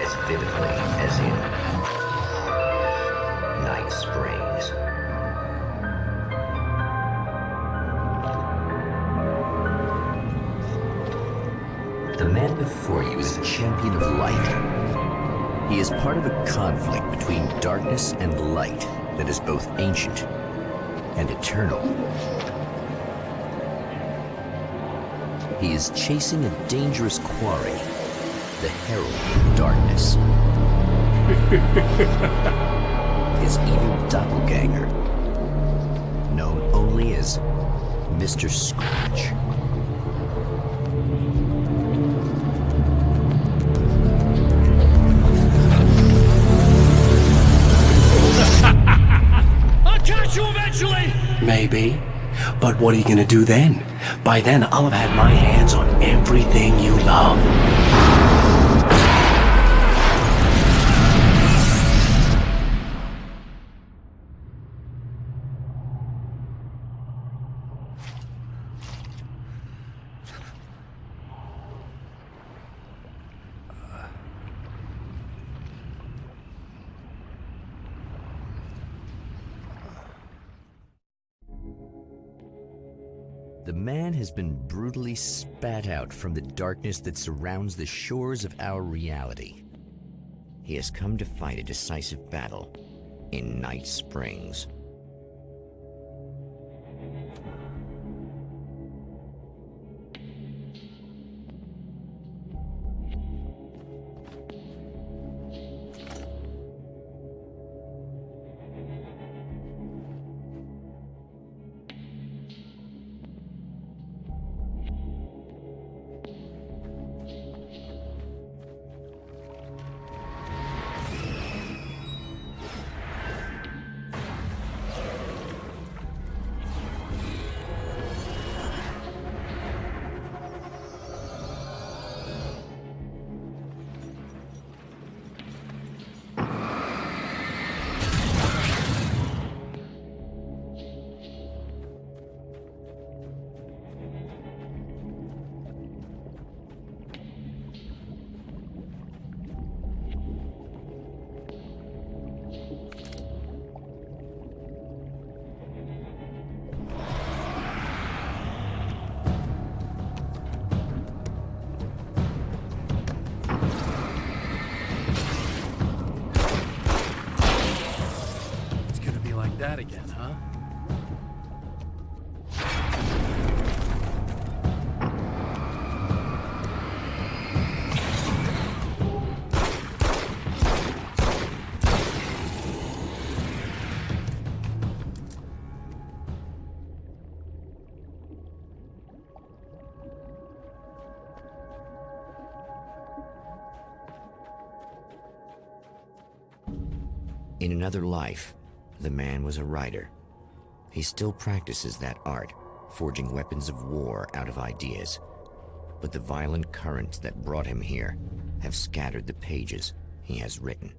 as vividly as in Night Springs. The man before you is a champion of light. He is part of a conflict between darkness and light that is both ancient and eternal. He is chasing a dangerous quarry, the Herald of Darkness. His evil doppelganger, known only as Mr. Scratch. I'll catch you eventually! Maybe. But what are you gonna do then? By then, I'll have had my hands on everything you love. The man has been brutally spat out from the darkness that surrounds the shores of our reality. He has come to fight a decisive battle in Night Springs. That again, huh? In another life, the man was a writer. He still practices that art, forging weapons of war out of ideas. But the violent currents that brought him here have scattered the pages he has written.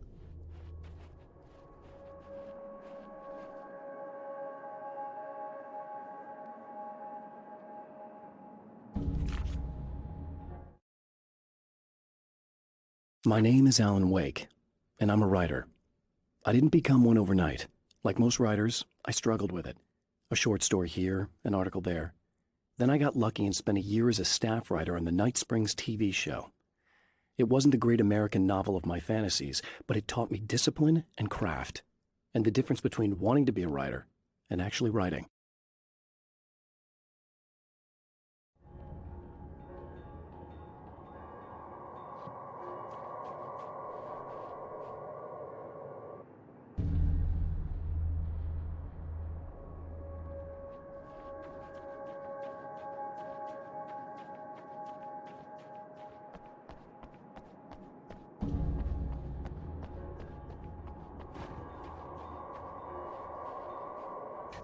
My name is Alan Wake, and I'm a writer. I didn't become one overnight. Like most writers, I struggled with it. A short story here, an article there. Then I got lucky and spent a year as a staff writer on the Night Springs TV show. It wasn't the great American novel of my fantasies, but it taught me discipline and craft, and the difference between wanting to be a writer and actually writing.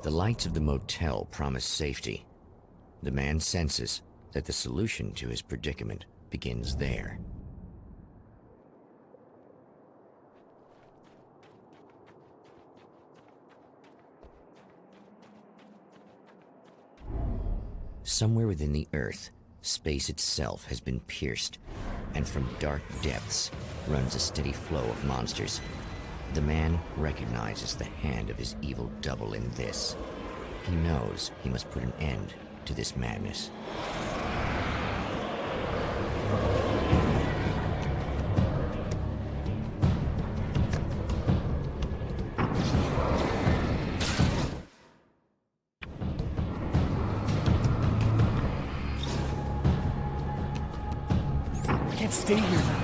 The lights of the motel promise safety. The man senses that the solution to his predicament begins there. Somewhere within the earth, space itself has been pierced, and from dark depths, runs a steady flow of monsters. The man recognizes the hand of his evil double in this. He knows he must put an end to this madness. I can't stay here now.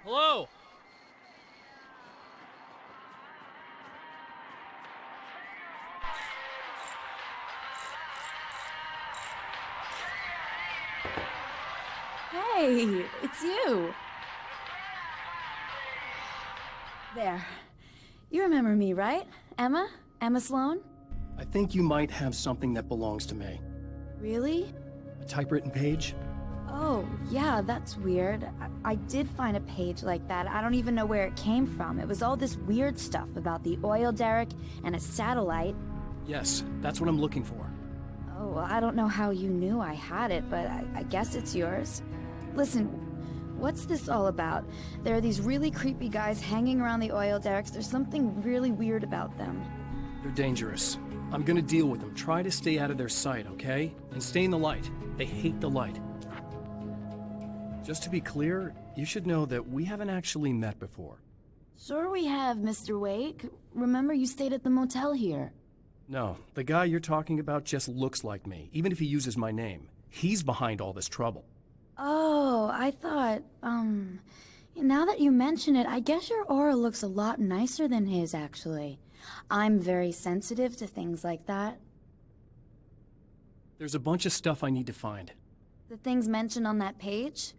Hello? Hey, it's you. There. You remember me, right? Emma? Emma Sloan? I think you might have something that belongs to me. Really? A typewritten page? Oh, yeah, that's weird. I did find a page like that. I don't even know where it came from. It was all this weird stuff about the oil derrick and a satellite. Yes, that's what I'm looking for. Oh, well, I don't know how you knew I had it, but I guess it's yours. Listen, what's this all about? There are these really creepy guys hanging around the oil derricks. There's something really weird about them. They're dangerous. I'm gonna deal with them. Try to stay out of their sight, okay? And stay in the light. They hate the light. Just to be clear, you should know that we haven't actually met before. Sure we have, Mr. Wake. Remember you stayed at the motel here. No, the guy you're talking about just looks like me, even if he uses my name. He's behind all this trouble. Oh, I thought, now that you mention it, I guess your aura looks a lot nicer than his, actually. I'm very sensitive to things like that. There's a bunch of stuff I need to find. The things mentioned on that page?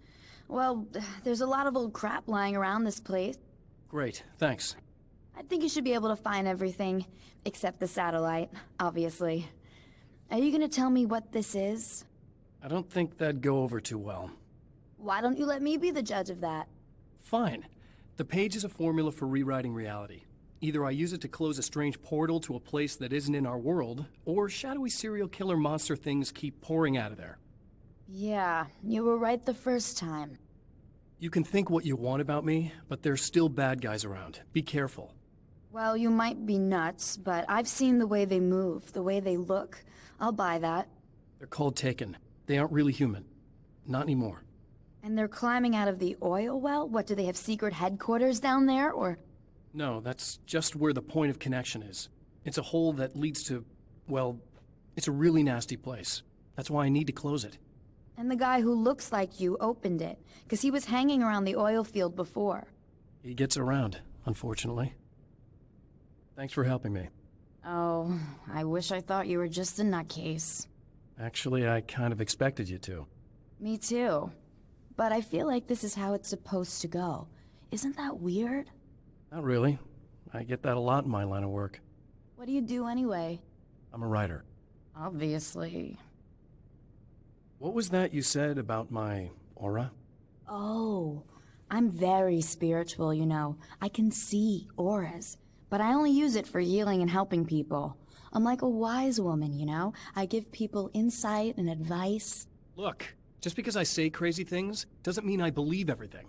Well, there's a lot of old crap lying around this place. Great, thanks. I think you should be able to find everything, except the satellite, obviously. Are you gonna tell me what this is? I don't think that'd go over too well. Why don't you let me be the judge of that? Fine. The page is a formula for rewriting reality. Either I use it to close a strange portal to a place that isn't in our world, or shadowy serial killer monster things keep pouring out of there. Yeah, you were right the first time. You can think what you want about me, but there's still bad guys around. Be careful. Well, you might be nuts, but I've seen the way they move, the way they look. I'll buy that. They're called Taken. They aren't really human. Not anymore. And they're climbing out of the oil well? What, do they have secret headquarters down there, or...? No, that's just where the point of connection is. It's a hole that leads to, well, it's a really nasty place. That's why I need to close it. And the guy who looks like you opened it, because he was hanging around the oil field before. He gets around, unfortunately. Thanks for helping me. Oh, I wish I thought you were just a nutcase. Actually, I kind of expected you to. Me too. But I feel like this is how it's supposed to go. Isn't that weird? Not really. I get that a lot in my line of work. What do you do anyway? I'm a writer. Obviously. What was that you said about my aura? Oh, I'm very spiritual, you know. I can see auras, but I only use it for healing and helping people. I'm like a wise woman, you know? I give people insight and advice. Look, just because I say crazy things doesn't mean I believe everything.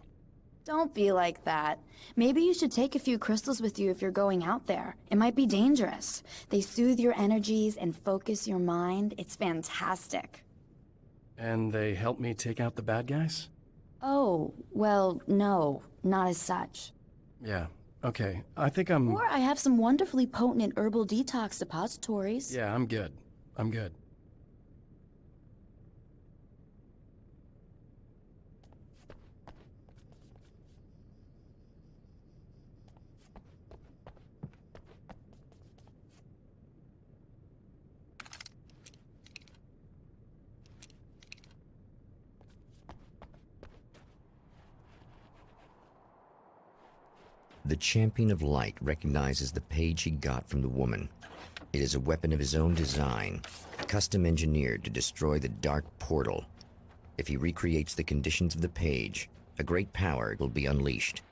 Don't be like that. Maybe you should take a few crystals with you if you're going out there. It might be dangerous. They soothe your energies and focus your mind. It's fantastic. And they help me take out the bad guys? Oh, well, no, not as such. Yeah, Okay, I think I'm... Or I have some wonderfully potent herbal detox suppositories. Yeah, I'm good. I'm good. The Champion of Light recognizes the page he got from the woman. It is a weapon of his own design, custom engineered to destroy the dark portal. If he recreates the conditions of the page, a great power will be unleashed.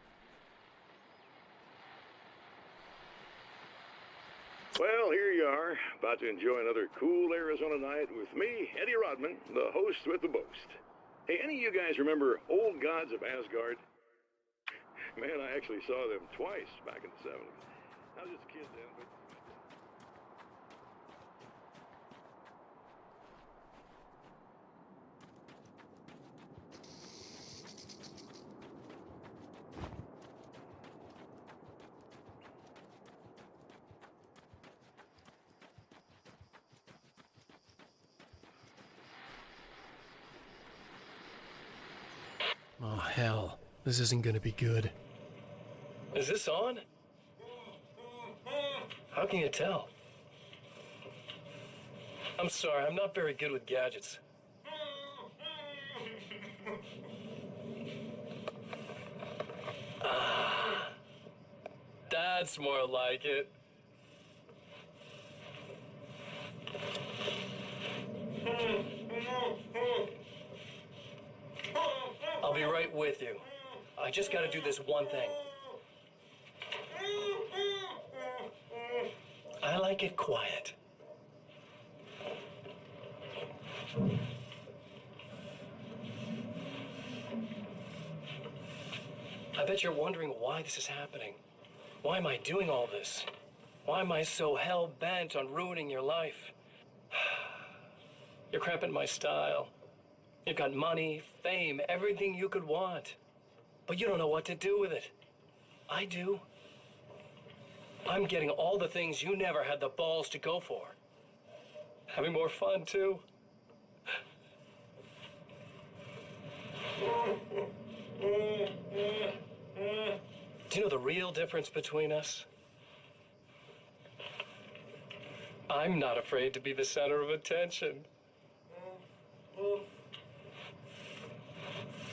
Well, here you are, about to enjoy another cool Arizona night with me, Eddie Rodman, the host with the boast. Hey, any of you guys remember Old Gods of Asgard? Man, I actually saw them twice back in the 70s. I was just a kid then, but... Oh, hell. This isn't gonna be good. Is this on? How can you tell? I'm sorry, I'm not very good with gadgets. That's more like it. I'll be right with you. I just gotta do this one thing. I like it quiet. I bet you're wondering why this is happening. Why am I doing all this? Why am I so hell-bent on ruining your life? You're cramping my style. You've got money, fame, everything you could want. But you don't know what to do with it. I do. I'm getting all the things you never had the balls to go for. Having more fun, too. Do you know the real difference between us? I'm not afraid to be the center of attention.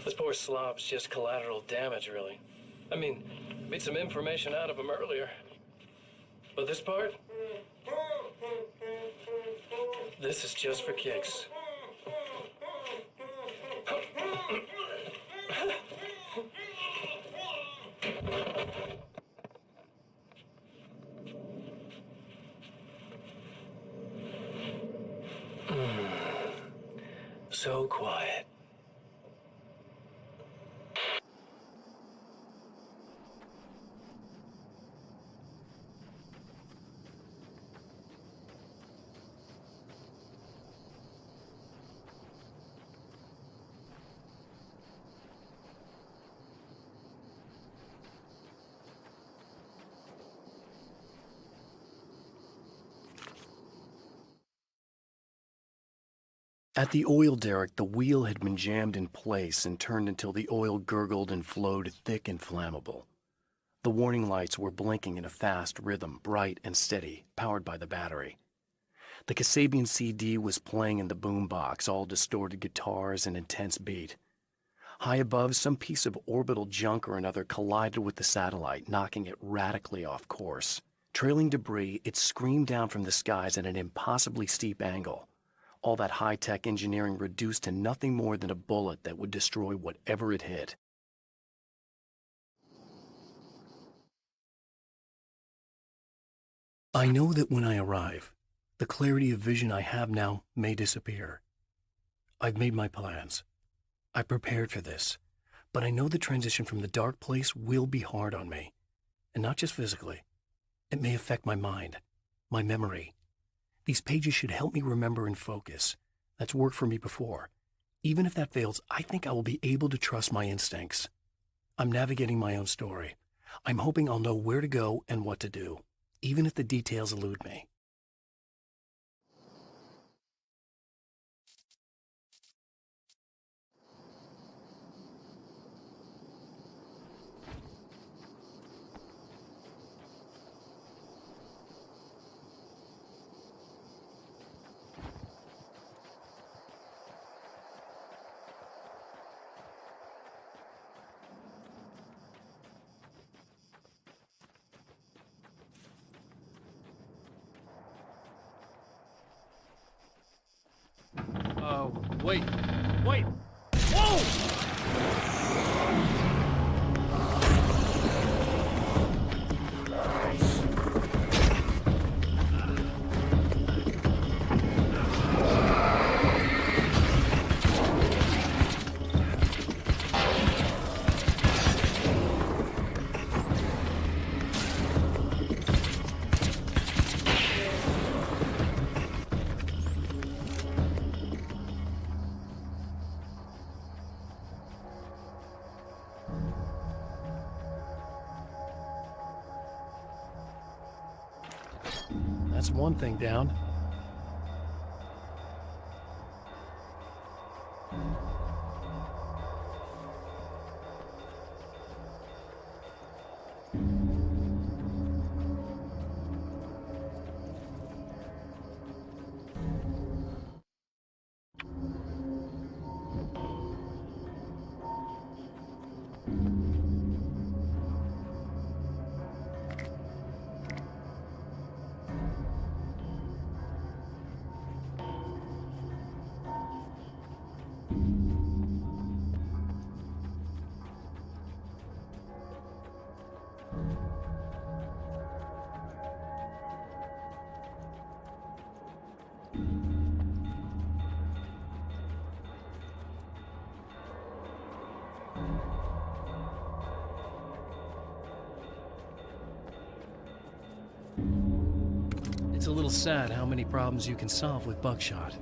This poor slob's just collateral damage, really. I mean, beat some information out of him earlier. But this part? This is just for kicks. So quiet. At the oil derrick, the wheel had been jammed in place and turned until the oil gurgled and flowed thick and flammable. The warning lights were blinking in a fast rhythm, bright and steady, powered by the battery. The Kasabian CD was playing in the boombox, all distorted guitars and intense beat. High above, some piece of orbital junk or another collided with the satellite, knocking it radically off course. Trailing debris, it screamed down from the skies at an impossibly steep angle. All that high-tech engineering reduced to nothing more than a bullet that would destroy whatever it hit. I know that when I arrive, the clarity of vision I have now may disappear. I've made my plans. I prepared for this, but I know the transition from the dark place will be hard on me, and not just physically. It may affect my mind, my memory. These pages should help me remember and focus. That's worked for me before. Even if that fails, I think I will be able to trust my instincts. I'm navigating my own story. I'm hoping I'll know where to go and what to do, even if the details elude me. Wait. Wait! Whoa! That's one thing down. It's a little sad how many problems you can solve with buckshot.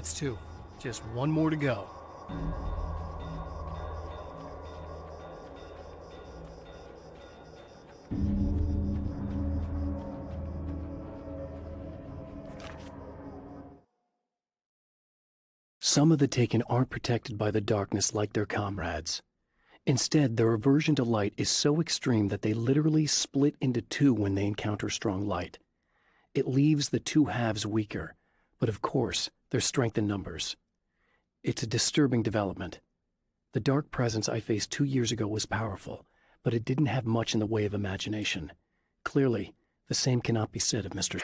That's two. Just one more to go. Some of the Taken aren't protected by the darkness like their comrades. Instead, their aversion to light is so extreme that they literally split into two when they encounter strong light. It leaves the two halves weaker, but of course, there's strength in numbers. It's a disturbing development. The dark presence I faced 2 years ago was powerful, but it didn't have much in the way of imagination. Clearly, the same cannot be said of Mr.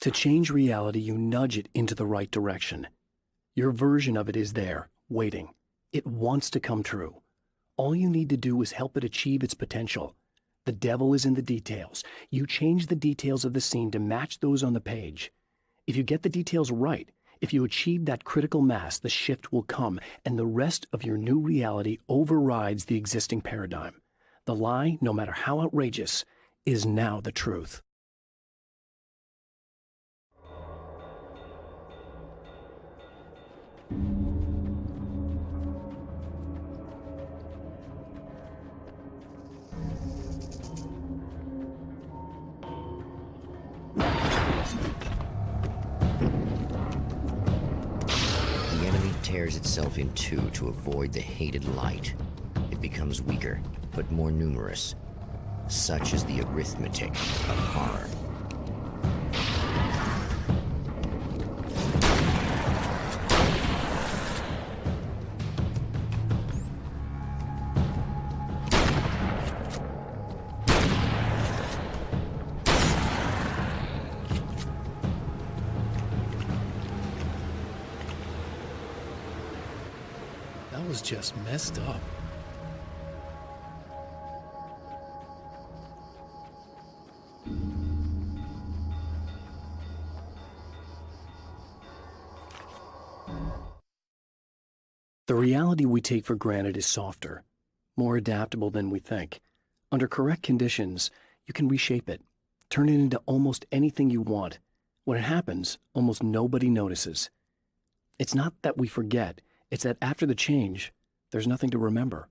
To change reality, you nudge it into the right direction. Your version of it is there, waiting. It wants to come true. All you need to do is help it achieve its potential. The devil is in the details. You change the details of the scene to match those on the page. If you get the details right, if you achieve that critical mass, the shift will come, and the rest of your new reality overrides the existing paradigm. The lie, no matter how outrageous, is now the truth. Tears itself in two to avoid the hated light. It becomes weaker, but more numerous. Such is the arithmetic of horror. That was just messed up. The reality we take for granted is softer, more adaptable than we think. Under correct conditions, you can reshape it, turn it into almost anything you want. When it happens, almost nobody notices. It's not that we forget, it's that after the change, there's nothing to remember.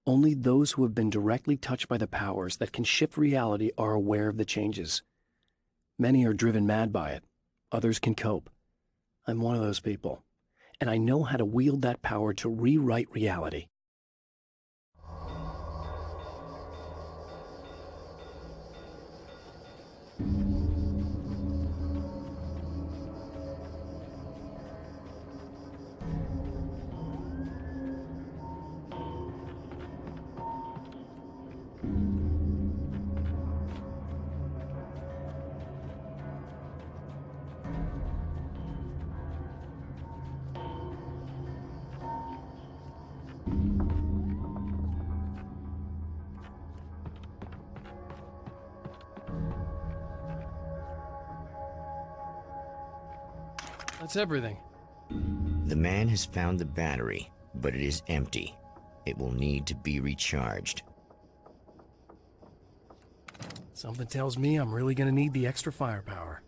Only those who have been directly touched by the powers that can shift reality are aware of the changes. Many are driven mad by it. Others can cope. I'm one of those people, and I know how to wield that power to rewrite reality. That's everything. The man has found the battery, but it is empty. It will need to be recharged. Something tells me I'm really gonna need the extra firepower.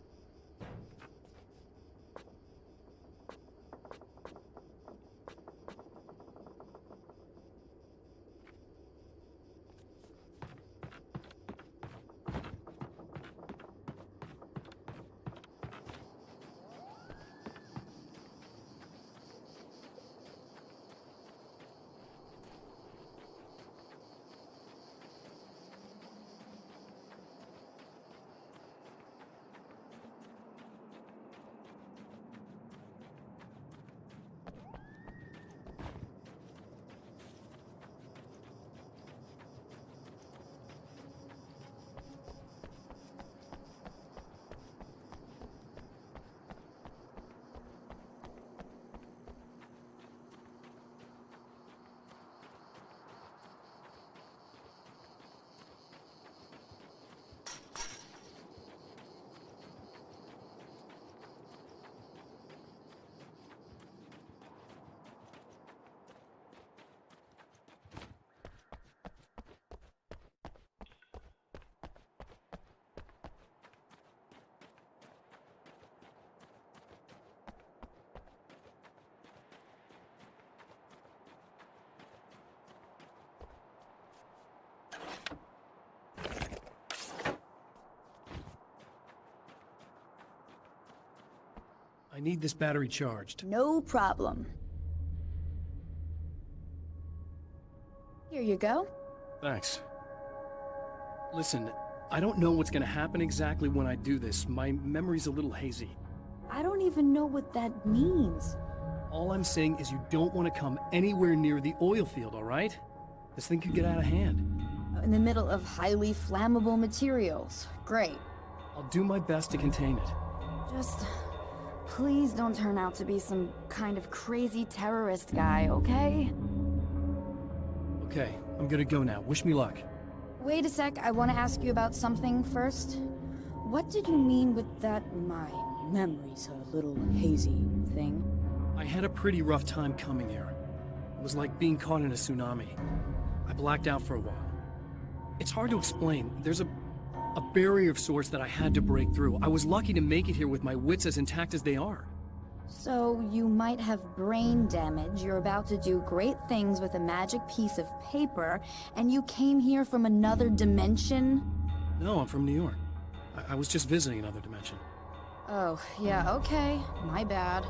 I need this battery charged. No problem. Here you go. Thanks. Listen, I don't know what's gonna happen exactly when I do this. My memory's a little hazy. I don't even know what that means. All I'm saying is you don't want to come anywhere near the oil field, all right? This thing could get out of hand. In the middle of highly flammable materials. Great. I'll do my best to contain it. Just Please don't turn out to be some kind of crazy terrorist guy, okay? Okay, I'm gonna go now. Wish me luck. Wait a sec, I want to ask you about something first. What did you mean with that my memory's a little hazy thing? I had a pretty rough time coming here. It was like being caught in a tsunami. I blacked out for a while. It's hard to explain. There's a barrier of sorts that I had to break through. I was lucky to make it here with my wits as intact as they are. So you might have brain damage, you're about to do great things with a magic piece of paper, and you came here from another dimension? No, I'm from New York. I was just visiting another dimension. Oh, yeah, okay. My bad.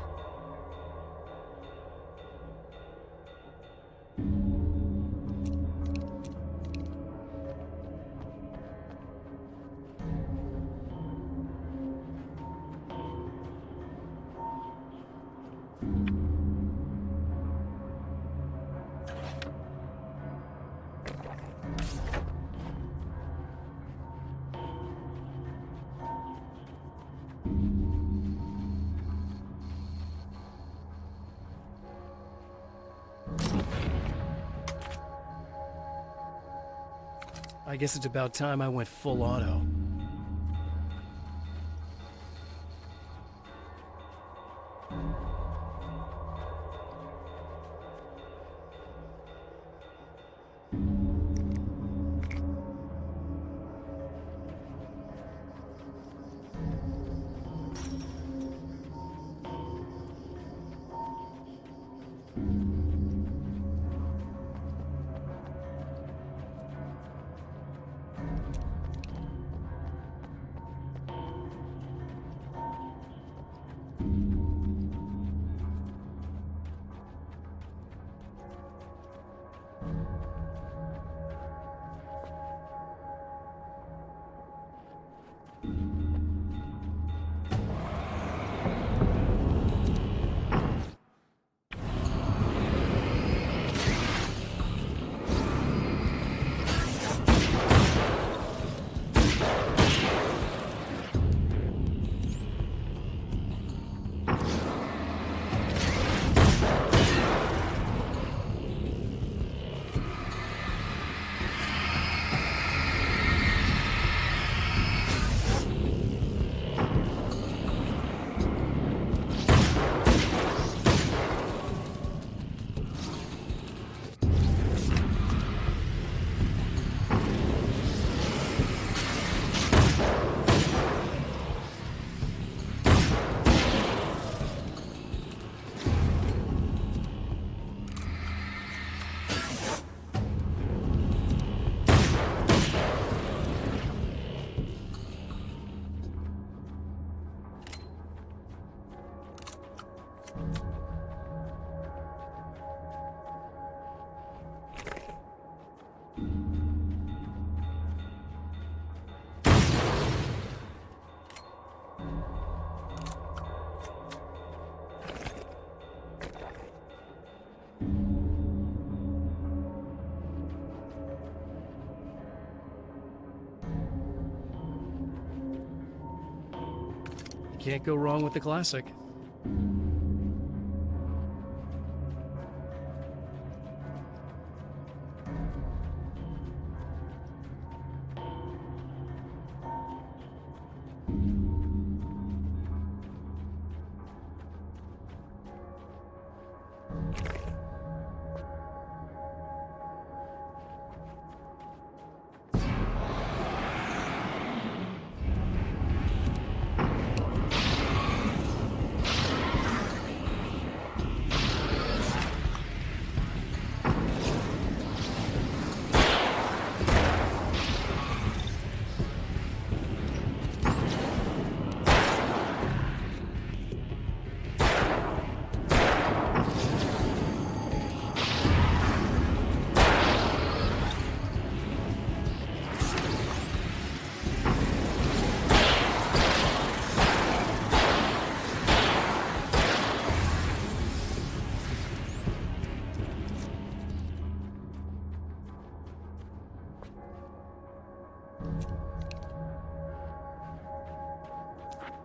I guess it's about time I went full auto. Can't go wrong with the classic.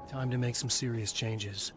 Time to make some serious changes.